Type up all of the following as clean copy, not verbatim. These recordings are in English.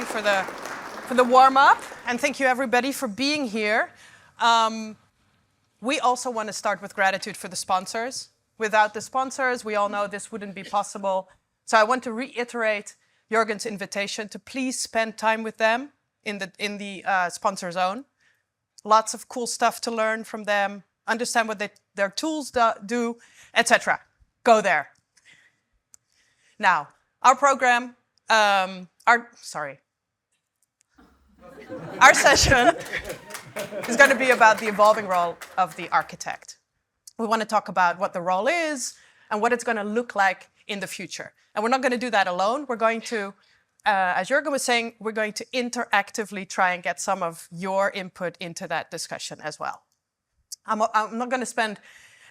you for the warm-up, and thank you, everybody, for being here. We also want to start with gratitude for the sponsors. Without the sponsors, we all know this wouldn't be possible. So I want to reiterate Jürgen's invitation to please spend time with them in the sponsor zone. Lots of cool stuff to learn from them, understand what their tools do, etc. Go there. Now, our program, our session is going to be about the evolving role of the architect. We want to talk about what the role is and what it's going to look like in the future. And we're not going to do that alone. We're going to, as Jürgen was saying, we're going to interactively try and get some of your input into that discussion as well. I'm not going to spend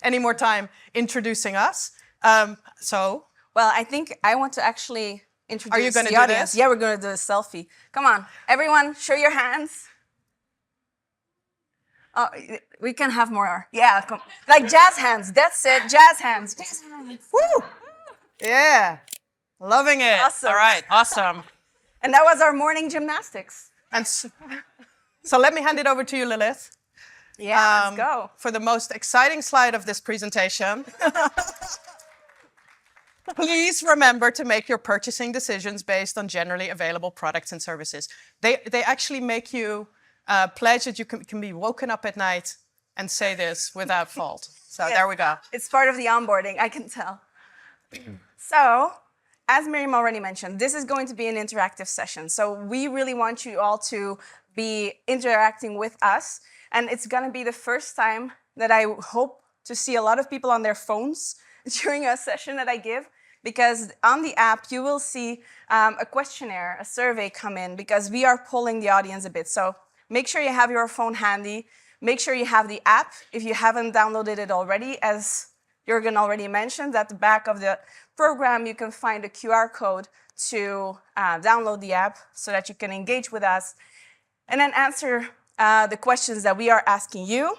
any more time introducing us. Well, I think I want to actually introduce Are you going to the do audience. this? Yeah, we're going to do a selfie. Come on, everyone, show your hands. Oh, we can have more. Yeah, like jazz hands. That's it, jazz hands. Jazz hands. Woo! Yeah, loving it. Awesome. All right, awesome. And that was our morning gymnastics. And so let me hand it over to you, Lilith. Yeah, let's go. For the most exciting slide of this presentation. Please remember to make your purchasing decisions based on generally available products and services. They actually make you pledge that you can be woken up at night and say this without fault. So Yeah. There we go. It's part of the onboarding, I can tell. So, as Miriam already mentioned, this is going to be an interactive session. So we really want you all to be interacting with us. And it's going to be the first time that I hope to see a lot of people on their phones during a session that I give. Because on the app, you will see a questionnaire, a survey come in, because we are polling the audience a bit. So make sure you have your phone handy. Make sure you have the app if you haven't downloaded it already. As Jürgen already mentioned, at the back of the program, you can find a QR code to download the app so that you can engage with us and then answer the questions that we are asking you.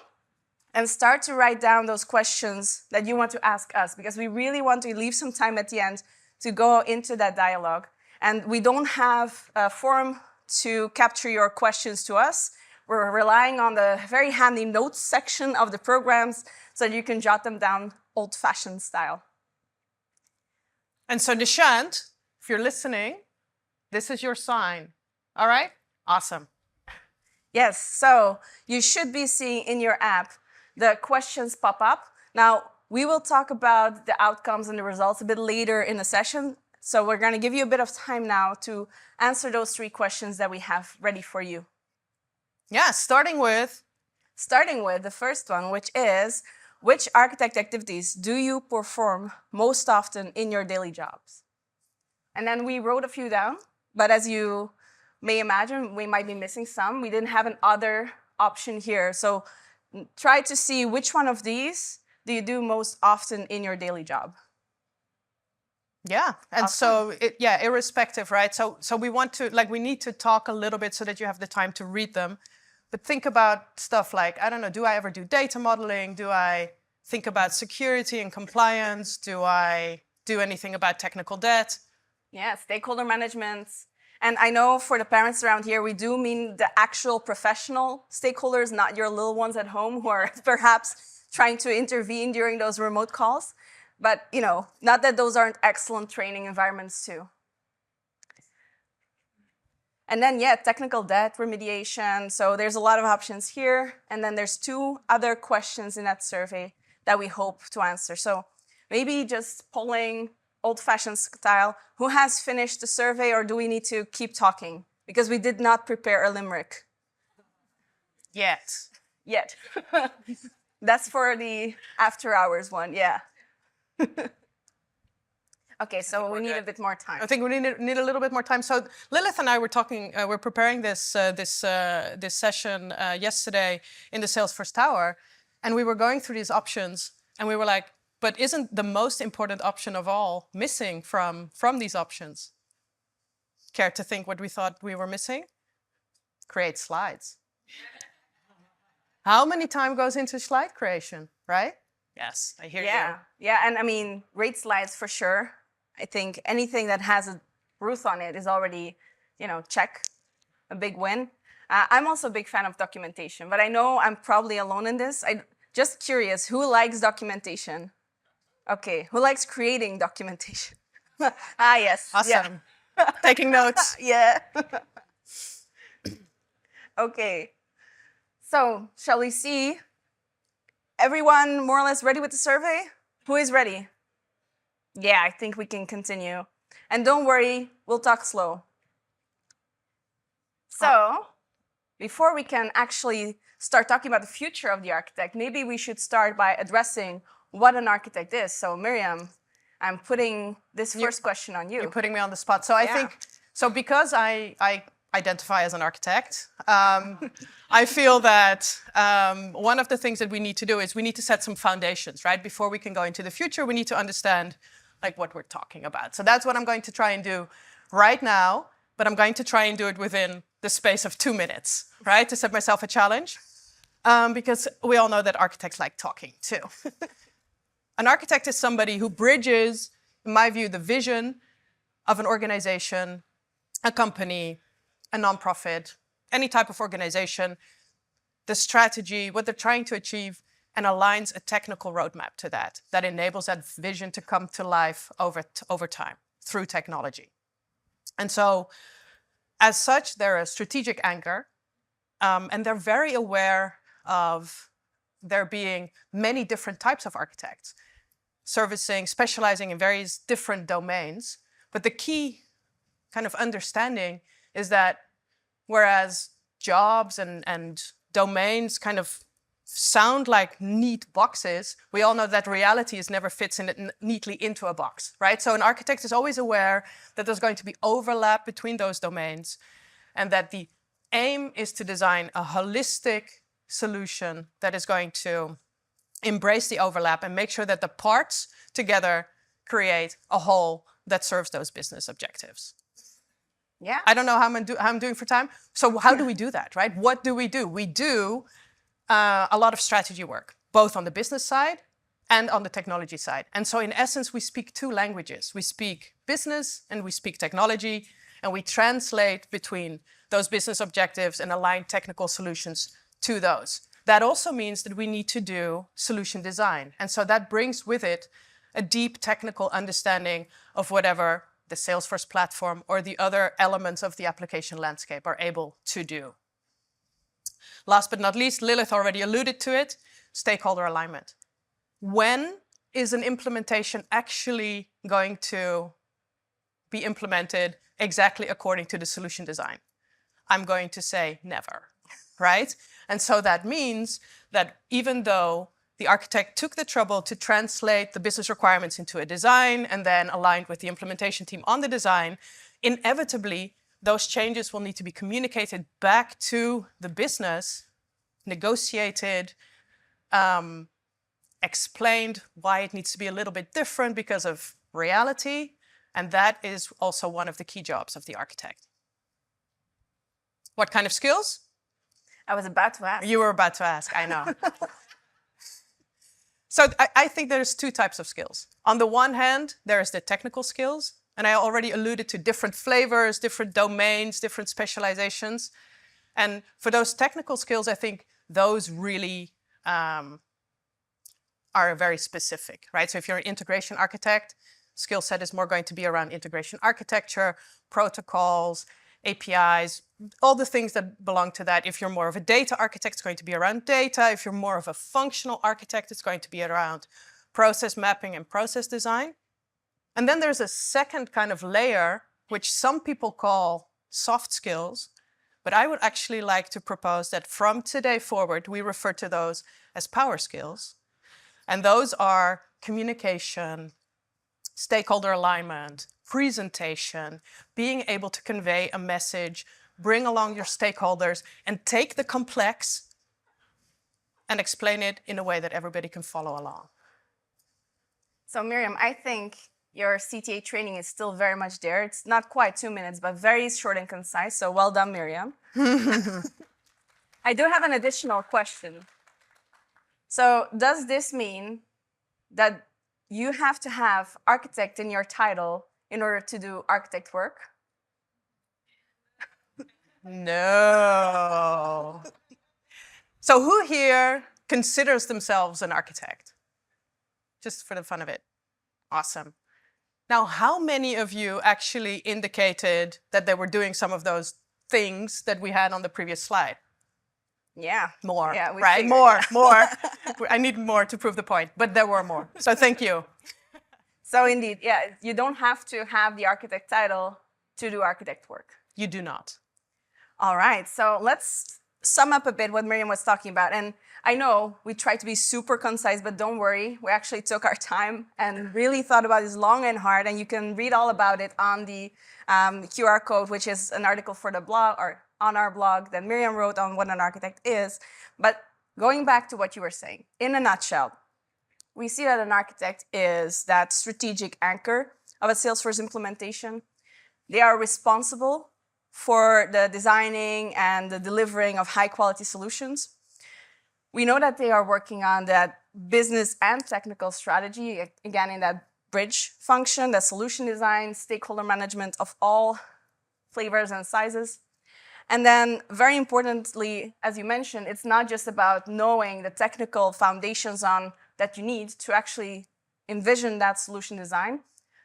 And start to write down those questions that you want to ask us, because we really want to leave some time at the end to go into that dialogue. And we don't have a forum to capture your questions to us. We're relying on the very handy notes section of the programs so that you can jot them down old-fashioned style. And so Nishant, if you're listening, this is your sign. All right? Awesome. Yes, so you should be seeing in your app the questions pop up. Now, we will talk about the outcomes and the results a bit later in the session. So we're going to give you a bit of time now to answer those 3 questions that we have ready for you. Yeah, starting with the first one, which is, which architect activities do you perform most often in your daily jobs? And then we wrote a few down, but as you may imagine, we might be missing some. We didn't have an other option here. So try to see which one of these do you do most often in your daily job. Yeah, and awesome. So irrespective, right? So we want to, we need to talk a little bit so that you have the time to read them. But think about stuff like, I don't know, do I ever do data modeling? Do I think about security and compliance? Do I do anything about technical debt? Yeah, stakeholder management. And I know for the parents around here, we do mean the actual professional stakeholders, not your little ones at home who are perhaps trying to intervene during those remote calls. But, not that those aren't excellent training environments too. And then, technical debt remediation. So there's a lot of options here. And then there's 2 other questions in that survey that we hope to answer. So maybe just polling old-fashioned style, who has finished the survey, or do we need to keep talking? Because we did not prepare a limerick. Yet. That's for the after-hours one, yeah. Okay, so we need a bit more time. I think we need a little bit more time. So Lilith and I were talking, we're preparing this session yesterday in the Salesforce Tower, and we were going through these options, and we were like, but isn't the most important option of all missing from these options? Care to think what we thought we were missing? Create slides. How many time goes into slide creation, right? Yes, I hear you. Yeah, and I mean, rate slides for sure. I think anything that has a Ruth on it is already, check, a big win. I'm also a big fan of documentation, but I know I'm probably alone in this. Just curious, who likes documentation? Okay, who likes creating documentation? Yes. Awesome. Yeah. Taking notes. Yeah. Okay. So, shall we see? Everyone more or less ready with the survey? Who is ready? Yeah, I think we can continue. And don't worry, we'll talk slow. So, before we can actually start talking about the future of the architect, maybe we should start by addressing what an architect is. So, Miriam, I'm putting this first question on you. You're putting me on the spot. So I think, because I identify as an architect, I feel that one of the things that we need to do is we need to set some foundations, right? Before we can go into the future, we need to understand what we're talking about. So that's what I'm going to try and do right now, but I'm going to try and do it within the space of 2 minutes, right? To set myself a challenge, because we all know that architects like talking too. An architect is somebody who bridges, in my view, the vision of an organization, a company, a nonprofit, any type of organization, the strategy, what they're trying to achieve, and aligns a technical roadmap to that enables that vision to come to life over time through technology. And so, as such, they're a strategic anchor, and they're very aware of there being many different types of architects, specializing in various different domains. But the key kind of understanding is that whereas jobs and domains kind of sound like neat boxes, we all know that reality never fits neatly into a box, right? So an architect is always aware that there's going to be overlap between those domains, and that the aim is to design a holistic solution that is going to embrace the overlap and make sure that the parts together create a whole that serves those business objectives. Yeah. I don't know how I'm doing for time. So how do we do that, right? What do? We do a lot of strategy work, both on the business side and on the technology side. And so in essence, we speak two languages. We speak business and we speak technology, and we translate between those business objectives and align technical solutions to those. That also means that we need to do solution design. And so that brings with it a deep technical understanding of whatever the Salesforce platform or the other elements of the application landscape are able to do. Last but not least, Lilith already alluded to it, stakeholder alignment. When is an implementation actually going to be implemented exactly according to the solution design? I'm going to say never, right? And so that means that even though the architect took the trouble to translate the business requirements into a design and then aligned with the implementation team on the design, inevitably, those changes will need to be communicated back to the business, negotiated, explained why it needs to be a little bit different because of reality. And that is also one of the key jobs of the architect. What kind of skills? I was about to ask. You were about to ask, I know. So I think there's two types of skills. On the one hand, there's the technical skills. And I already alluded to different flavors, different domains, different specializations. And for those technical skills, I think those really are very specific, right? So if you're an integration architect, skill set is more going to be around integration architecture, protocols, APIs, all the things that belong to that. If you're more of a data architect, it's going to be around data. If you're more of a functional architect, it's going to be around process mapping and process design. And then there's a second kind of layer, which some people call soft skills, but I would actually like to propose that from today forward, we refer to those as power skills. And those are communication, stakeholder alignment, presentation, being able to convey a message, bring along your stakeholders, and take the complex and explain it in a way that everybody can follow along. So Miriam, I think your CTA training is still very much there. It's not quite 2 minutes, but very short and concise. So well done, Miriam. I do have an additional question. So does this mean that you have to have architect in your title in order to do architect work? No. So who here considers themselves an architect? Just for the fun of it. Awesome. Now, how many of you actually indicated that they were doing some of those things that we had on the previous slide? Yeah. More, Yeah, we right? figured. More. I need more to prove the point, but there were more. So thank you. So indeed, yeah, you don't have to have the architect title to do architect work. You do not. All right, so let's sum up a bit what Miriam was talking about. And I know we tried to be super concise, but don't worry, we actually took our time and really thought about this long and hard, and you can read all about it on the QR code, which is an article for the blog, or on our blog that Miriam wrote on what an architect is. But going back to what you were saying, in a nutshell, we see that an architect is that strategic anchor of a Salesforce implementation. They are responsible for the designing and the delivering of high-quality solutions. We know that they are working on that business and technical strategy, again, in that bridge function, that solution design, stakeholder management of all flavors and sizes. And then, very importantly, as you mentioned, it's not just about knowing the technical foundations on that you need to actually envision that solution design,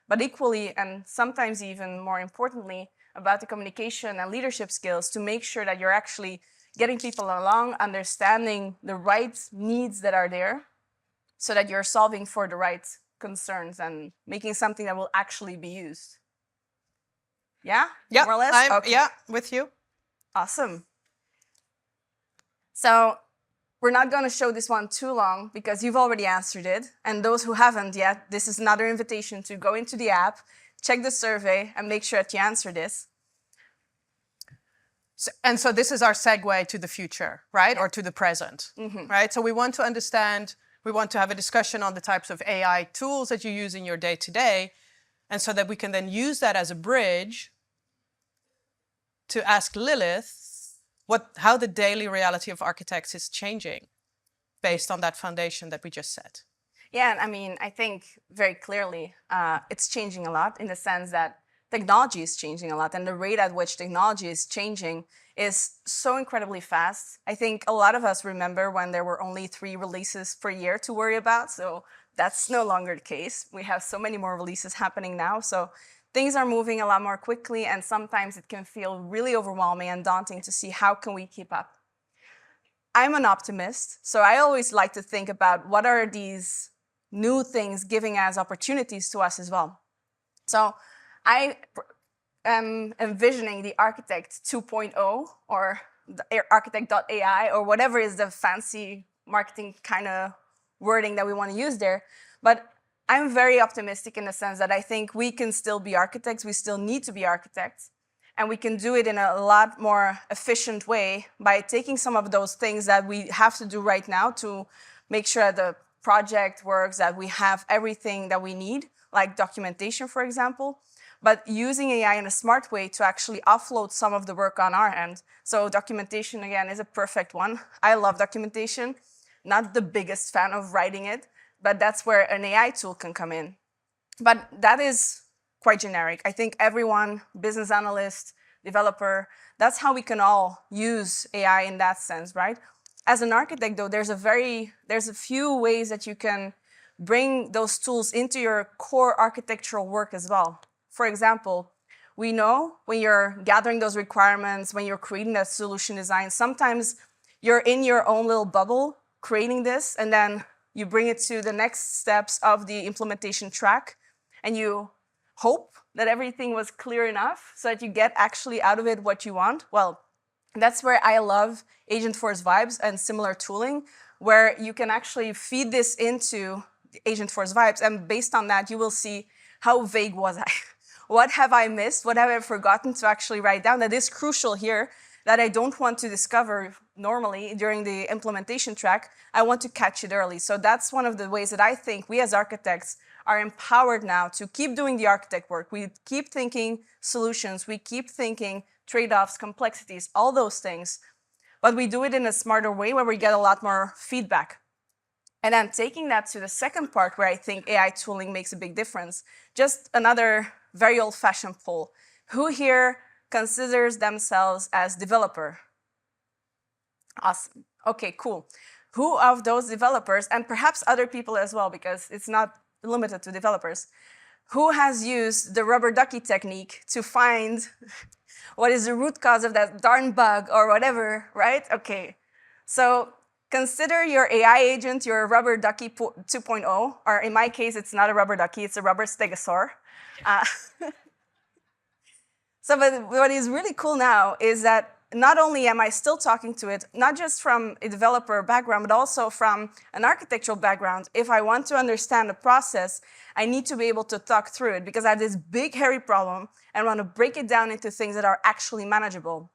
but equally, and sometimes even more importantly, about the communication and leadership skills to make sure that you're actually getting people along, understanding the right needs that are there, so that you're solving for the right concerns and making something that will actually be used. Yeah? Yeah, more or less? Okay. Yeah, with you. Awesome. So we're not going to show this one too long because you've already answered it. And those who haven't yet, this is another invitation to go into the app, check the survey, and make sure that you answer this. So this is our segue to the future, right? Or to the present, right? So we want to understand, we want to have a discussion on the types of AI tools that you use in your day-to-day, and so that we can then use that as a bridge to ask Lilith how the daily reality of architects is changing based on that foundation that we just set. Yeah, I mean, I think very clearly it's changing a lot in the sense that technology is changing a lot, and the rate at which technology is changing is so incredibly fast. I think a lot of us remember when there were only 3 releases per year to worry about, so that's no longer the case. We have so many more releases happening now, so things are moving a lot more quickly, and sometimes it can feel really overwhelming and daunting to see how can we keep up. I'm an optimist, so I always like to think about what are these new things giving as opportunities to us as well. So I am envisioning the Architect 2.0 or the architect.ai or whatever is the fancy marketing kind of wording that we want to use there. But I'm very optimistic in the sense that I think we can still be architects, we still need to be architects, and we can do it in a lot more efficient way by taking some of those things that we have to do right now to make sure that the project works, that we have everything that we need, like documentation, for example, but using AI in a smart way to actually offload some of the work on our end. So documentation, again, is a perfect one. I love documentation, not the biggest fan of writing it, but that's where an AI tool can come in. But that is quite generic. I think everyone, business analyst, developer, that's how we can all use AI in that sense, right? As an architect, though, there's a few ways that you can bring those tools into your core architectural work as well. For example, we know when you're gathering those requirements, when you're creating that solution design, sometimes you're in your own little bubble creating this, and then you bring it to the next steps of the implementation track, and you hope that everything was clear enough so that you get actually out of it what you want. Well, that's where I love Agentforce Vibes and similar tooling, where you can actually feed this into Agentforce Vibes, and based on that, you will see how vague was I? What have I missed? What have I forgotten to actually write down that is crucial here that I don't want to discover normally during the implementation track? I want to catch it early. So that's one of the ways that I think we as architects are empowered now to keep doing the architect work. We keep thinking solutions, we keep thinking trade-offs, complexities, all those things, but we do it in a smarter way where we get a lot more feedback. And then taking that to the second part where I think AI tooling makes a big difference, just another very old-fashioned poll. Who here considers themselves as developer? Awesome. Okay, cool. Who of those developers, and perhaps other people as well, because it's not limited to developers, who has used the rubber ducky technique to find what is the root cause of that darn bug or whatever, right? Okay. So consider your AI agent your rubber ducky 2.0, or in my case, it's not a rubber ducky, it's a rubber stegosaur. So but what is really cool now is that not only am I still talking to it, not just from a developer background, but also from an architectural background. If I want to understand the process, I need to be able to talk through it because I have this big, hairy problem and want to break it down into things that are actually manageable.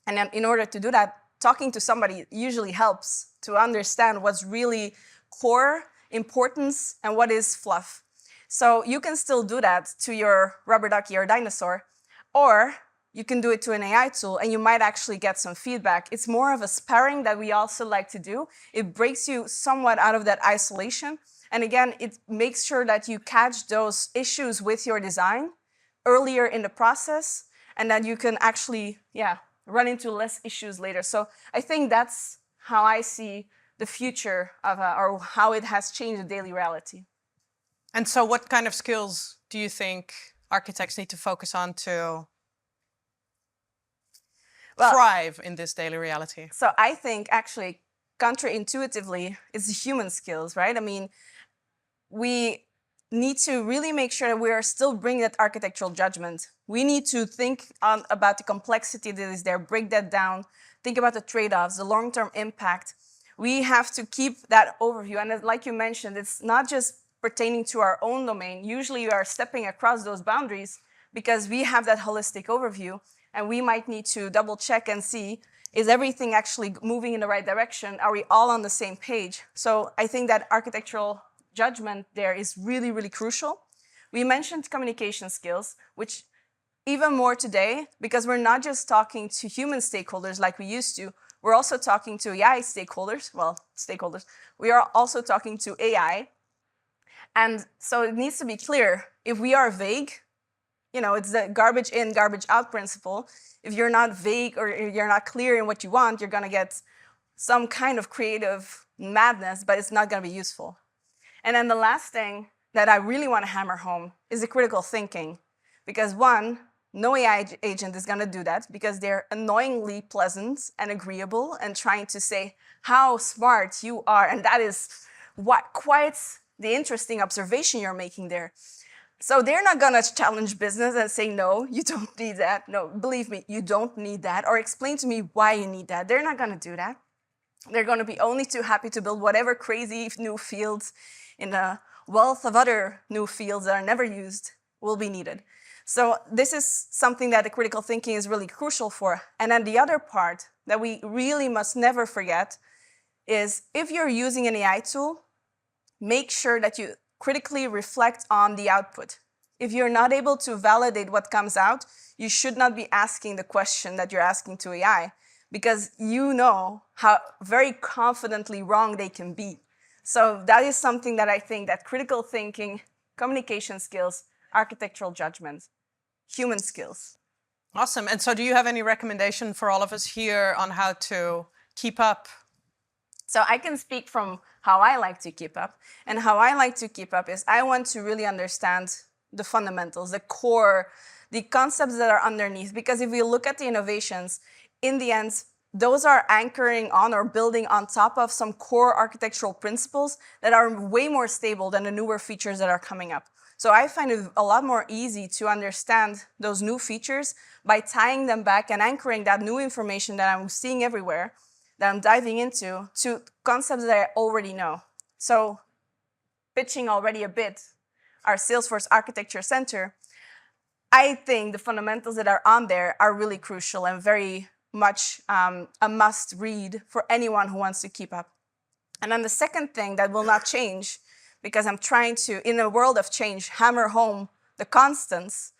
And then in order to do that, talking to somebody usually helps to understand what's really core, importance, and what is fluff. So you can still do that to your rubber ducky or dinosaur, or you can do it to an AI tool, and you might actually get some feedback. It's more of a sparring that we also like to do. It breaks you somewhat out of that isolation. And again, it makes sure that you catch those issues with your design earlier in the process, and that you can actually, run into less issues later. So I think that's how I see the future of, or how it has changed the daily reality. And so what kind of skills do you think architects need to focus on to thrive in this daily reality? So I think actually counterintuitively it's human skills, right? I mean, we need to really make sure that we are still bringing that architectural judgment. We need to think about the complexity that is there, break that down, think about the trade-offs, the long-term impact. We have to keep that overview. And like you mentioned, it's not just pertaining to our own domain. Usually we are stepping across those boundaries because we have that holistic overview. And we might need to double check and see, is everything actually moving in the right direction? Are we all on the same page? So I think that architectural judgment there is really, really crucial. We mentioned communication skills, which even more today, because we're not just talking to human stakeholders like we used to, we're also talking to AI stakeholders, We are also talking to AI. And so it needs to be clear, if we are vague, it's the garbage in, garbage out principle. If you're not vague or you're not clear in what you want, you're going to get some kind of creative madness, but it's not going to be useful. And then the last thing that I really want to hammer home is the critical thinking. Because one, no AI agent is going to do that because they're annoyingly pleasant and agreeable and trying to say how smart you are. And that is quite the interesting observation you're making there. So they're not going to challenge business and say, no, you don't need that. No, believe me, you don't need that. Or explain to me why you need that. They're not going to do that. They're going to be only too happy to build whatever crazy new fields in a wealth of other new fields that are never used will be needed. So this is something that the critical thinking is really crucial for. And then the other part that we really must never forget is if you're using an AI tool, make sure that you critically reflect on the output. If you're not able to validate what comes out, you should not be asking the question that you're asking to AI because you know how very confidently wrong they can be. So that is something that I think that critical thinking, communication skills, architectural judgment, human skills. Awesome. And so do you have any recommendation for all of us here on how to keep up? So I can speak from how I like to keep up. And how I like to keep up is I want to really understand the fundamentals, the core, the concepts that are underneath. Because if we look at the innovations, in the end, those are anchoring on or building on top of some core architectural principles that are way more stable than the newer features that are coming up. So I find it a lot more easy to understand those new features by tying them back and anchoring that new information that I'm seeing everywhere, that I'm diving into, to concepts that I already know. So pitching already a bit our Salesforce Architecture Center, I think the fundamentals that are on there are really crucial and very much a must read for anyone who wants to keep up. And then the second thing that will not change, because I'm trying to, in a world of change, hammer home the constants,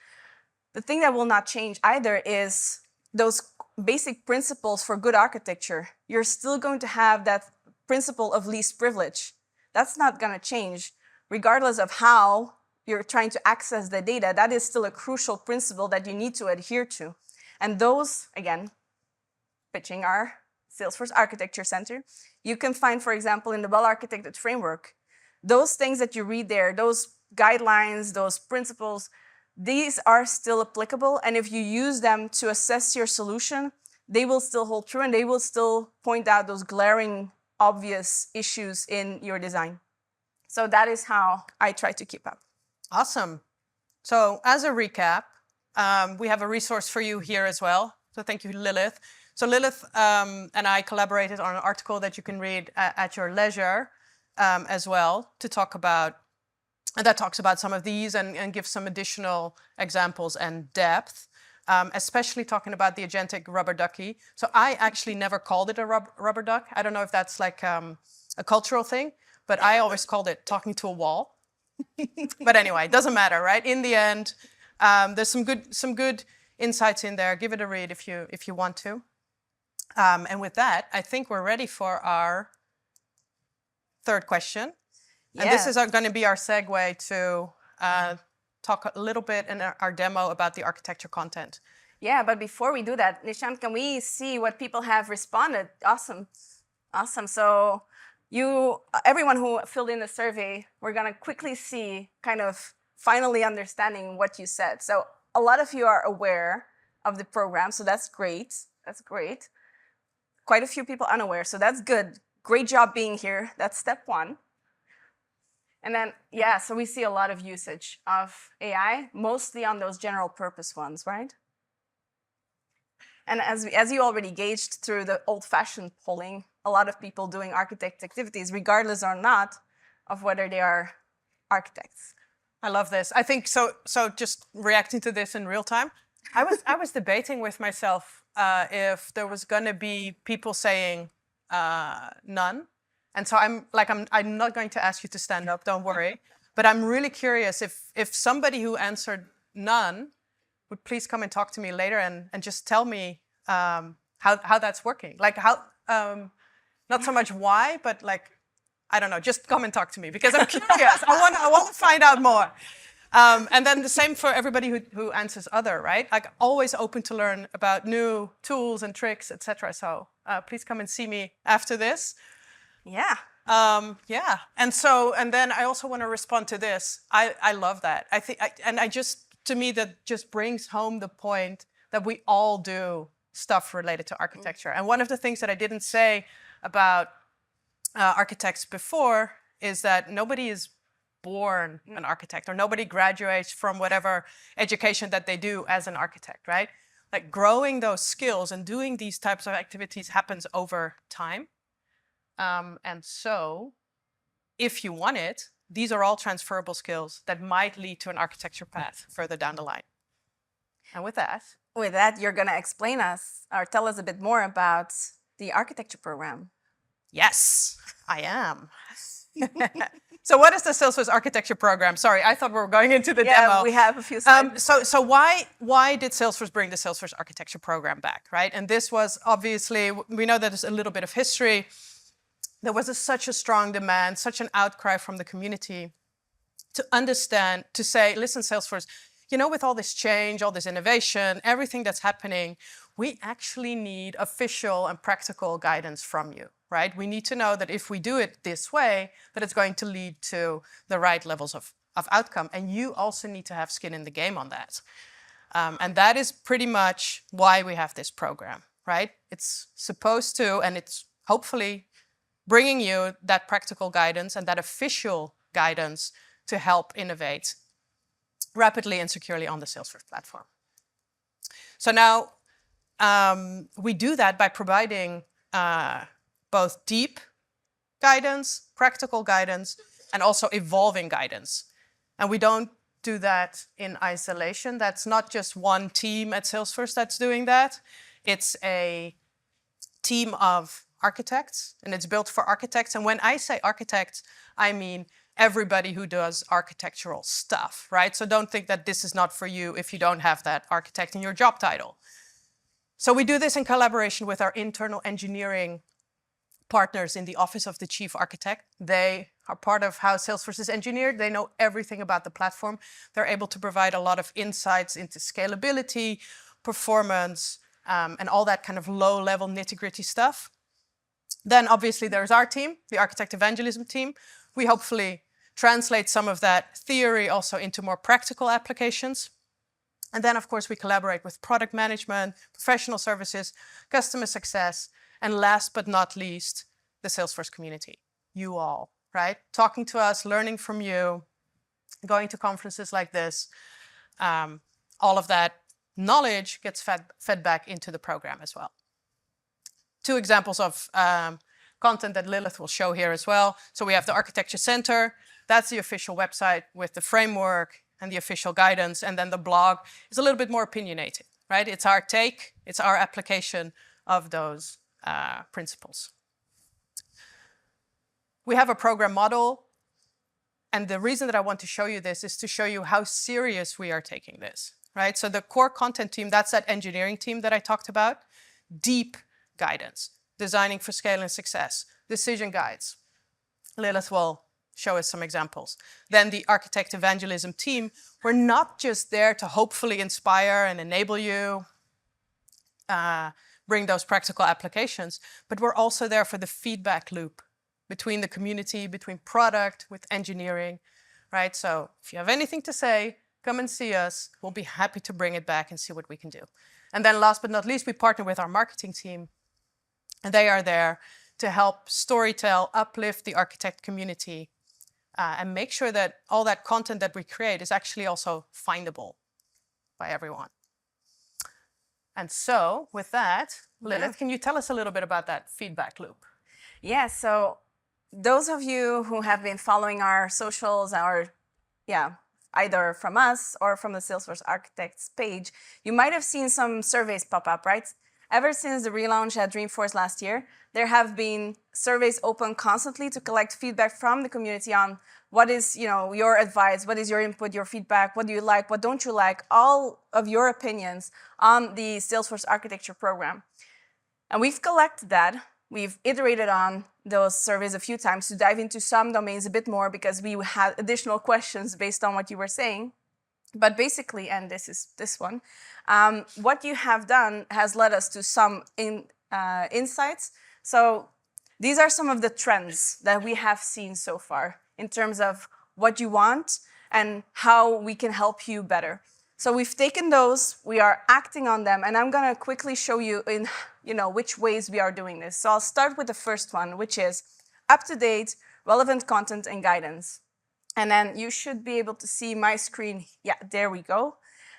the thing that will not change either is those basic principles for good architecture. You're still going to have that principle of least privilege. That's not going to change, regardless of how you're trying to access the data. That is still a crucial principle that you need to adhere to. And those, again, pitching our Salesforce Architecture Center, you can find, for example, in the well-architected framework, those things that you read there, those guidelines, those principles, these are still applicable. And if you use them to assess your solution, they will still hold true and they will still point out those glaring, obvious issues in your design. So that is how I try to keep up. Awesome. So as a recap, we have a resource for you here as well. So thank you, Lilith. So Lilith and I collaborated on an article that you can read at your leisure as well to talk about, and that talks about some of these and gives some additional examples and depth, especially talking about the agentic rubber ducky. So I actually never called it a rubber duck. I don't know if that's like a cultural thing, but I always called it talking to a wall. But anyway, it doesn't matter, right? In the end, there's some good insights in there. Give it a read if you want to. And with that, I think we're ready for our third question. And this is going to be our segue to talk a little bit in our demo about the architecture content. Yeah, but before we do that, Nishant, can we see what people have responded? Awesome. Awesome. So everyone who filled in the survey, we're going to quickly see kind of finally understanding what you said. So a lot of you are aware of the program, so that's great. That's great. Quite a few people unaware, so that's good. Great job being here. That's step one. And then, yeah, so we see a lot of usage of AI, mostly on those general purpose ones, right? And as you already gauged through the old-fashioned polling, a lot of people doing architect activities, regardless or not of whether they are architects. I love this. I think so just reacting to this in real time, I was debating with myself if there was going to be people saying none. And so I'm not going to ask you to stand up, don't worry. But I'm really curious if somebody who answered none would please come and talk to me later and just tell me how that's working. Like how, not so much why, but like, I don't know, just come and talk to me because I'm curious. I want to find out more. And then the same for everybody who answers other, right? Like always open to learn about new tools and tricks, etc. So please come and see me after this. Yeah. Yeah. And then I also want to respond to this. I love that. To me, that just brings home the point that we all do stuff related to architecture. And one of the things that I didn't say about architects before is that nobody is born an architect or nobody graduates from whatever education that they do as an architect, right? Like growing those skills and doing these types of activities happens over time. And so if you want it, these are all transferable skills that might lead to an architecture path further down the line. And with that, you're going to explain us or tell us a bit more about the architecture program. Yes, I am. So what is the Salesforce Architecture Program? Sorry, I thought we were going into the demo. Yeah, we have a few slides. So why did Salesforce bring the Salesforce Architecture Program back, right? And this was obviously, we know that there's a little bit of history. There was such a strong demand, such an outcry from the community to understand, to say, listen, Salesforce, with all this change, all this innovation, everything that's happening, we actually need official and practical guidance from you, right? We need to know that if we do it this way, that it's going to lead to the right levels of outcome. And you also need to have skin in the game on that. And that is pretty much why we have this program, right? It's supposed to, and it's hopefully bringing you that practical guidance and that official guidance to help innovate rapidly and securely on the Salesforce platform. So now we do that by providing both deep guidance, practical guidance, and also evolving guidance. And we don't do that in isolation. That's not just one team at Salesforce that's doing that. It's a team of architects, and it's built for architects. And when I say architects, I mean everybody who does architectural stuff, right? So don't think that this is not for you if you don't have that architect in your job title. So we do this in collaboration with our internal engineering partners in the Office of the Chief Architect. They are part of how Salesforce is engineered. They know everything about the platform. They're able to provide a lot of insights into scalability, performance, and all that kind of low-level nitty-gritty stuff. Then obviously there's our team, the Architect Evangelism team. We hopefully translate some of that theory also into more practical applications. And then, of course, we collaborate with product management, professional services, customer success, and last but not least, the Salesforce community. You all, right? Talking to us, learning from you, going to conferences like this. All of that knowledge gets fed back into the program as well. 2 examples of content that Lilith will show here as well. So we have the Architecture Center. That's the official website with the framework and the official guidance. And then the blog is a little bit more opinionated, right? It's our take, it's our application of those principles. We have a program model. And the reason that I want to show you this is to show you how serious we are taking this, right? So the core content team, that's that engineering team that I talked about. Deep guidance, designing for scale and success, decision guides. Lilith will show us some examples. Then the Architect Evangelism team, we're not just there to hopefully inspire and enable you, bring those practical applications, but we're also there for the feedback loop between the community, between product, with engineering, right? So if you have anything to say, come and see us. We'll be happy to bring it back and see what we can do. And then last but not least, we partner with our marketing team. And they are there to help storytell, uplift the architect community, and make sure that all that content that we create is actually also findable by everyone. And so with that, Lilith, can you tell us a little bit about that feedback loop? Yeah, so those of you who have been following our socials, either from us or from the Salesforce Architects page, you might have seen some surveys pop up, right? Ever since the relaunch at Dreamforce last year, there have been surveys open constantly to collect feedback from the community on what is, your advice, what is your input, your feedback, what do you like, what don't you like, all of your opinions on the Salesforce Architecture program. And we've collected that. We've iterated on those surveys a few times to dive into some domains a bit more because we had additional questions based on what you were saying. But basically, and this is this one, what you have done has led us to some insights. So these are some of the trends that we have seen so far in terms of what you want and how we can help you better. So we've taken those, we are acting on them, and I'm going to quickly show you in which ways we are doing this. So I'll start with the first one, which is up-to-date, relevant content and guidance. And then you should be able to see my screen. Yeah, there we go.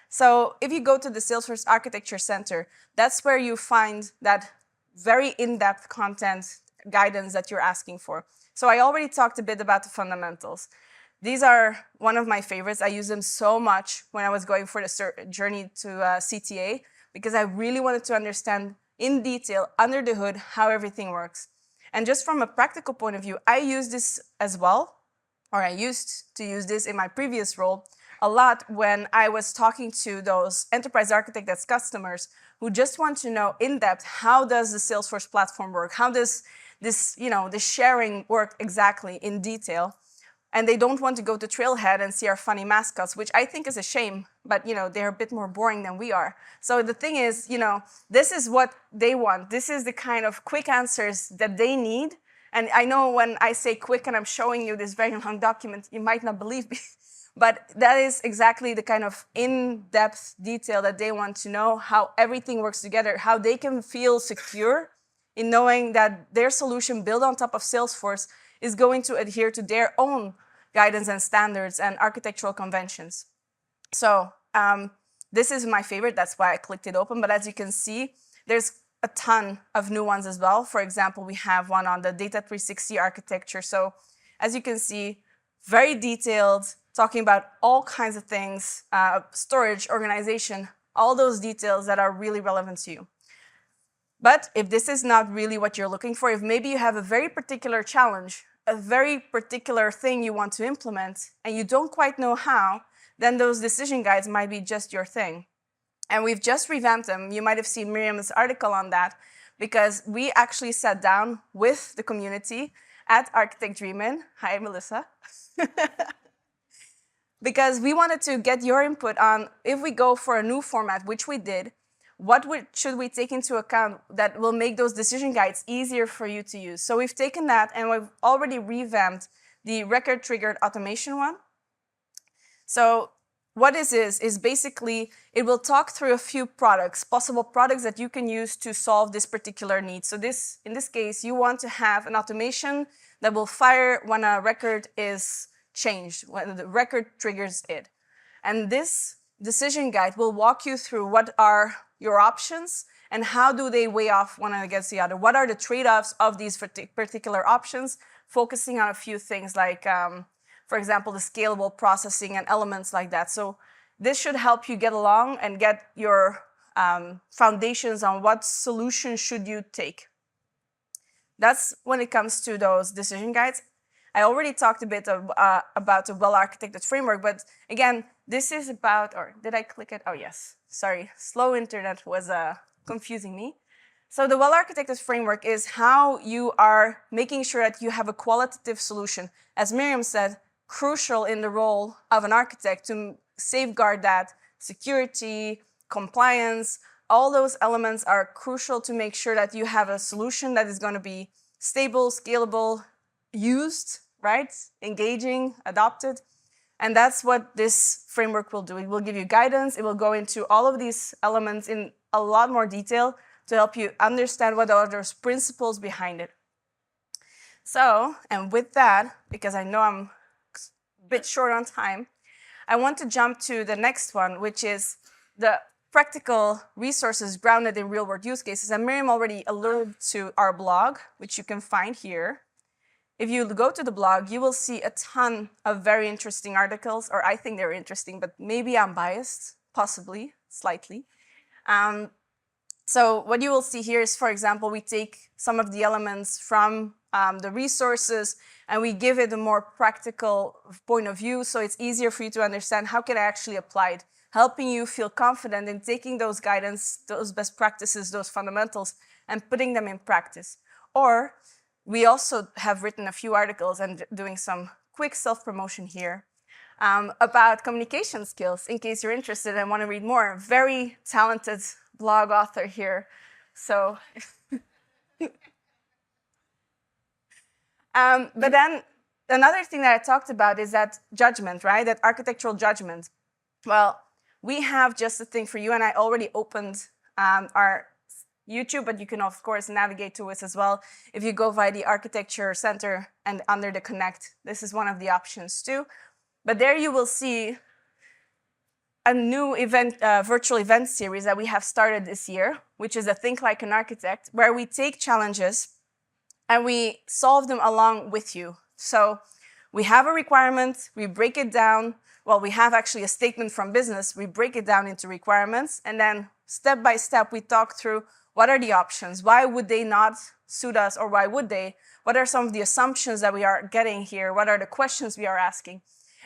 So if you go to the Salesforce Architecture Center, that's where you find that very in-depth content guidance that you're asking for. So I already talked a bit about the fundamentals. These are one of my favorites. I use them so much when I was going for the journey to CTA because I really wanted to understand in detail, under the hood, how everything works. And just from a practical point of view, I use this as well, or I used to use this in my previous role a lot when I was talking to those enterprise architects customers who just want to know in depth, how does the Salesforce platform work? How does this, the sharing work exactly in detail? And they don't want to go to Trailhead and see our funny mascots, which I think is a shame, but they're a bit more boring than we are. So the thing is, this is what they want. This is the kind of quick answers that they need. And I know when I say quick and I'm showing you this very long document, you might not believe me. But that is exactly the kind of in-depth detail that they want to know, how everything works together, how they can feel secure in knowing that their solution built on top of Salesforce is going to adhere to their own guidance and standards and architectural conventions. So this is my favorite. That's why I clicked it open. But as you can see, there's a ton of new ones as well. For example, we have one on the Data 360 architecture. So as you can see, very detailed, talking about all kinds of things, storage, organization, all those details that are really relevant to you. But if this is not really what you're looking for, if maybe you have a very particular challenge, a very particular thing you want to implement, and you don't quite know how, then those decision guides might be just your thing. And we've just revamped them. You might have seen Miriam's article on that, because we actually sat down with the community at Architect Dream-In. Hi, Melissa. Because we wanted to get your input on if we go for a new format, which we did, should we take into account that will make those decision guides easier for you to use? So we've taken that and we've already revamped the record-triggered automation one. So what this is basically, it will talk through a few products, possible products that you can use to solve this particular need. So in this case, you want to have an automation that will fire when a record is changed, when the record triggers it. And this decision guide will walk you through what are your options and how do they weigh off one against the other. What are the trade-offs of these particular options, focusing on a few things like, for example, the scalable processing and elements like that. So this should help you get along and get your foundations on what solution should you take. That's when it comes to those decision guides. I already talked a bit about the well-architected framework, but again, this is about, or did I click it? Oh, yes. Sorry, slow internet was confusing me. So the well-architected framework is how you are making sure that you have a qualitative solution. As Miriam said, crucial in the role of an architect to safeguard that security, compliance, all those elements are crucial to make sure that you have a solution that is going to be stable, scalable, used, right? Engaging, adopted. And that's what this framework will do. It will give you guidance. It will go into all of these elements in a lot more detail to help you understand what are those principles behind it. So, and with that, because I know I'm a bit short on time, I want to jump to the next one, which is the practical resources grounded in real-world use cases. And Miriam already alluded to our blog, which you can find here. If you go to the blog, you will see a ton of very interesting articles, or I think they're interesting, but maybe I'm biased, possibly, slightly. So what you will see here is, for example, we take some of the elements from the resources and we give it a more practical point of view, so it's easier for you to understand how can I actually apply it, helping you feel confident in taking those guidance, those best practices, those fundamentals, and putting them in practice. Or we also have written a few articles and doing some quick self-promotion here about communication skills, in case you're interested and want to read more. Very talented blog author here. So, but then another thing that I talked about is that judgment, right? That architectural judgment. Well, we have just a thing for you, and I already opened our YouTube, but you can, of course, navigate to us as well. If you go via the Architecture Center and under the Connect, this is one of the options too. But there you will see a new event, virtual event series that we have started this year, which is a Think Like an Architect, where we take challenges and we solve them along with you. So we have a requirement, we break it down. Well, we have actually a statement from business, we break it down into requirements, and then step by step, we talk through what are the options? Why would they not suit us, or why would they? What are some of the assumptions that we are getting here? What are the questions we are asking?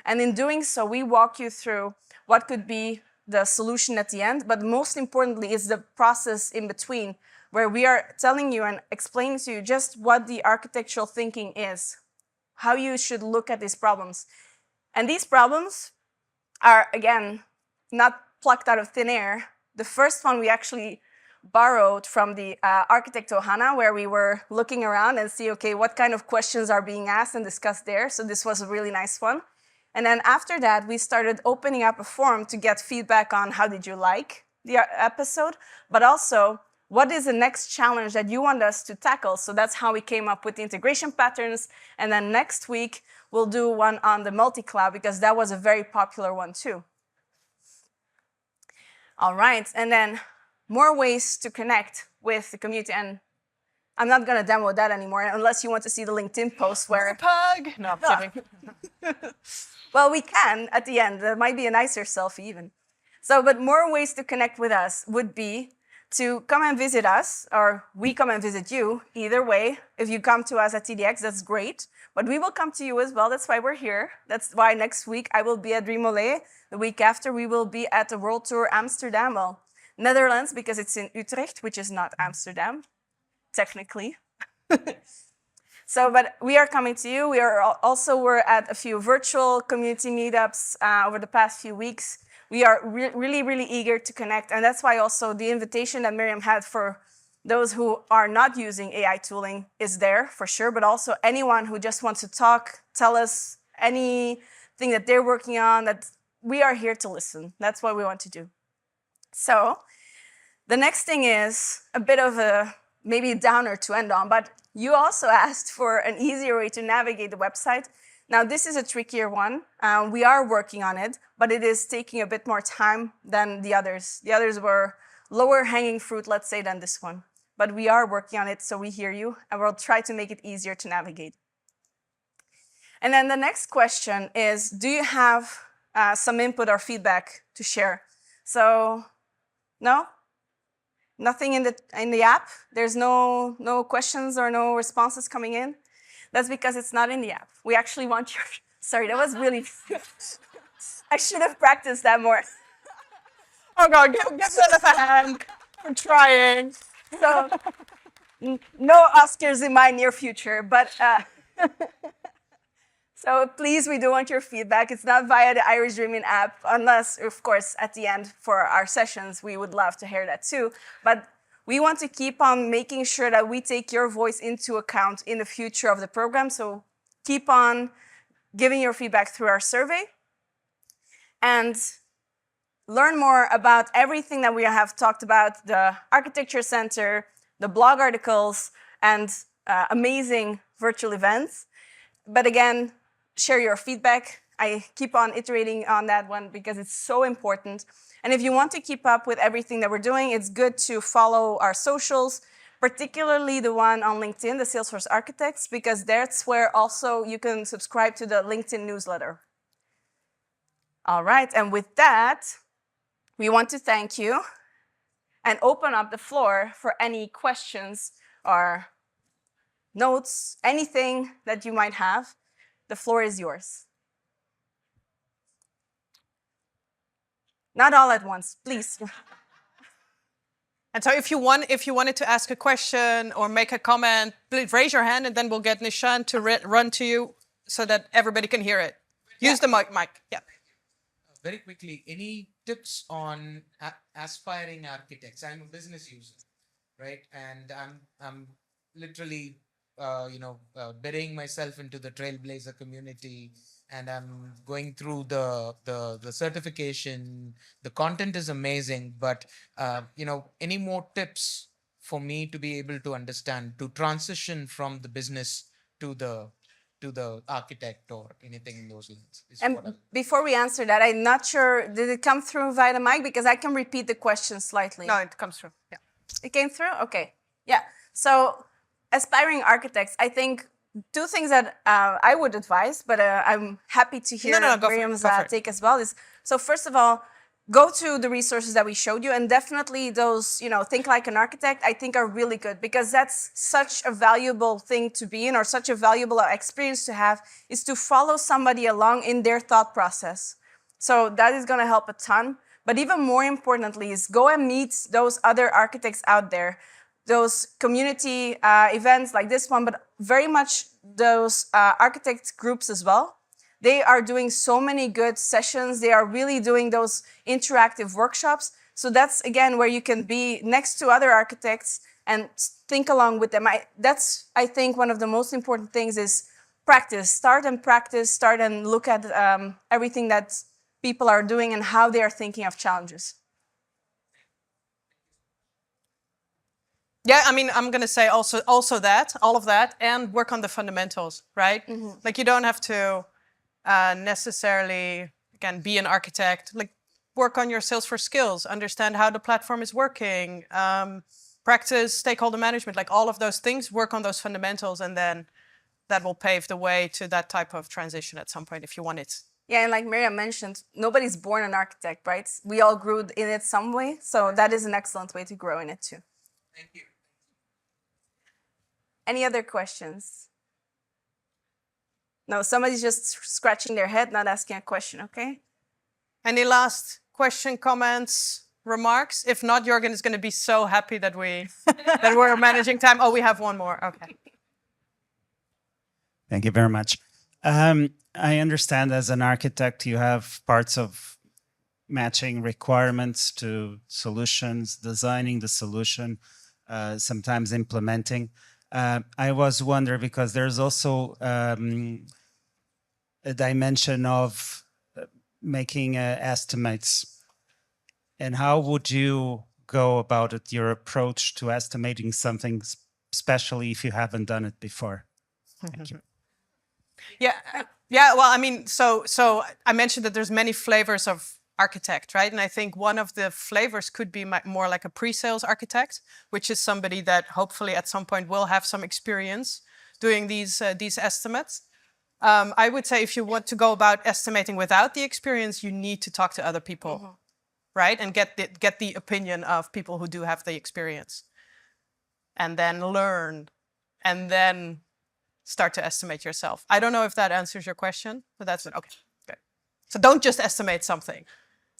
And in doing so, we walk you through what could be the solution at the end, but most importantly is the process in between, where we are telling you and explaining to you just what the architectural thinking is, how you should look at these problems. And these problems are, again, not plucked out of thin air. The first one we actually borrowed from the Irish Ohana, where we were looking around and see, okay, what kind of questions are being asked and discussed there. So this was a really nice one. And then after that, we started opening up a forum to get feedback on how did you like the episode, but also what is the next challenge that you want us to tackle. So that's how we came up with the integration patterns. And then next week, we'll do one on the multi-cloud, because that was a very popular one too. All right, and then more ways to connect with the community. And I'm not going to demo that anymore, unless you want to see the LinkedIn post where... Pug! No, I'm kidding. Well, we can at the end. There might be a nicer selfie even. So, but more ways to connect with us would be to come and visit us, or we come and visit you. Either way, if you come to us at TDX, that's great. But we will come to you as well. That's why we're here. That's why next week I will be at Remollet. The week after, we will be at the World Tour Amsterdam. Well, Netherlands, because it's in Utrecht, which is not Amsterdam, technically. So, but we are coming to you. We're at a few virtual community meetups over the past few weeks. We are really, really eager to connect. And that's why also the invitation that Miriam had for those who are not using AI tooling is there for sure, but also anyone who just wants to talk, tell us anything that they're working on, that we are here to listen. That's what we want to do. So the next thing is a bit of a maybe a downer to end on, but you also asked for an easier way to navigate the website. Now, this is a trickier one. We are working on it, but it is taking a bit more time than the others. The others were lower hanging fruit, let's say, than this one. But we are working on it, so we hear you, and we'll try to make it easier to navigate. And then the next question is, do you have some input or feedback to share? So, no? Nothing in the app? There's no questions or no responses coming in? That's because it's not in the app. We actually want your... Sorry, that was really... I should have practiced that more. Oh God, give Lilith a hand for trying. So, no Oscars in my near future, but... So please, we do want your feedback. It's not via the Irish Dreaming app, unless, of course, at the end for our sessions, we would love to hear that too. But we want to keep on making sure that we take your voice into account in the future of the program. So keep on giving your feedback through our survey. And learn more about everything that we have talked about, the Architecture Center, the blog articles, and amazing virtual events. But again, share your feedback. I keep on iterating on that one because it's so important. And if you want to keep up with everything that we're doing, it's good to follow our socials, particularly the one on LinkedIn, the Salesforce Architects, because that's where also you can subscribe to the LinkedIn newsletter. All right, and with that, we want to thank you and open up the floor for any questions or notes, anything that you might have. The floor is yours. Not all at once, please. And so if you wanted to ask a question or make a comment, please raise your hand and then we'll get Nishan to run to you so that everybody can hear it. Use the mic. Yeah. Very quickly, any tips on aspiring architects? I'm a business user, right? And I'm literally burying myself into the Trailblazer community, and I'm going through the certification. The content is amazing, but any more tips for me to be able to understand, to transition from the business to the architect or anything in those lines? And before we answer that, I'm not sure, did it come through via the mic? Because I can repeat the question slightly. No, it comes through. Yeah. It came through? Okay. Yeah. So aspiring architects, I think two things that I would advise, but I'm happy to hear Miriam's take as well, is, so first of all, go to the resources that we showed you, and definitely those, Think Like an Architect, I think are really good, because that's such a valuable thing to be in, or such a valuable experience to have, is to follow somebody along in their thought process. So that is going to help a ton. But even more importantly is go and meet those other architects out there, those community events like this one, but very much those architect groups as well. They are doing so many good sessions. They are really doing those interactive workshops. So that's, again, where you can be next to other architects and think along with them. That's, I think, one of the most important things is practice. Start and look at everything that people are doing and how they are thinking of challenges. Yeah, I mean, I'm going to say also that, all of that, and work on the fundamentals, right? Mm-hmm. Like, you don't have to necessarily, again, be an architect. Like, work on your Salesforce skills, understand how the platform is working, practice stakeholder management, like all of those things, work on those fundamentals, and then that will pave the way to that type of transition at some point if you want it. Yeah, and like Miriam mentioned, nobody's born an architect, right? We all grew in it some way, so that is an excellent way to grow in it too. Thank you. Any other questions? No, somebody's just scratching their head, not asking a question, okay? Any last question, comments, remarks? If not, Jürgen is going to be so happy that we're managing time. Oh, we have one more. Okay. Thank you very much. I understand as an architect, you have parts of matching requirements to solutions, designing the solution, sometimes implementing. I was wondering, because there's also a dimension of making estimates. And how would you go about it, your approach to estimating something, especially if you haven't done it before? Thank you. Yeah. Well, I mean, so I mentioned that there's many flavors of architect, right? And I think one of the flavors could be more like a pre-sales architect, which is somebody that hopefully at some point will have some experience doing these estimates. I would say if you want to go about estimating without the experience, you need to talk to other people, right? And get the opinion of people who do have the experience, and then learn, and then start to estimate yourself. I don't know if that answers your question, but that's it. Okay, good. So don't just estimate something,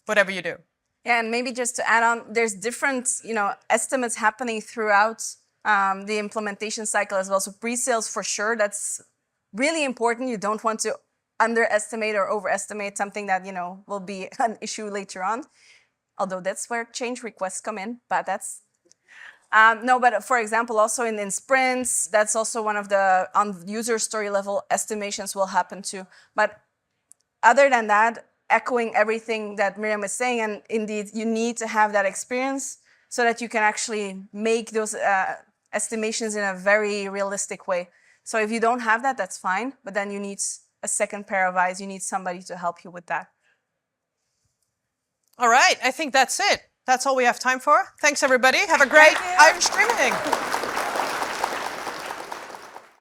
whatever you do. Yeah, and maybe just to add on, there's different, estimates happening throughout the implementation cycle as well. So pre-sales for sure, that's really important. You don't want to underestimate or overestimate something that, will be an issue later on. Although that's where change requests come in, but that's no, but for example, also in sprints, that's also one of the on user story level estimations will happen too. But other than that, echoing everything that Miriam is saying, and indeed, you need to have that experience so that you can actually make those estimations in a very realistic way. So if you don't have that, that's fine, but then you need a second pair of eyes. You need somebody to help you with that. All right, I think that's it. That's all we have time for. Thanks, everybody. Have a great Irish Dreaming.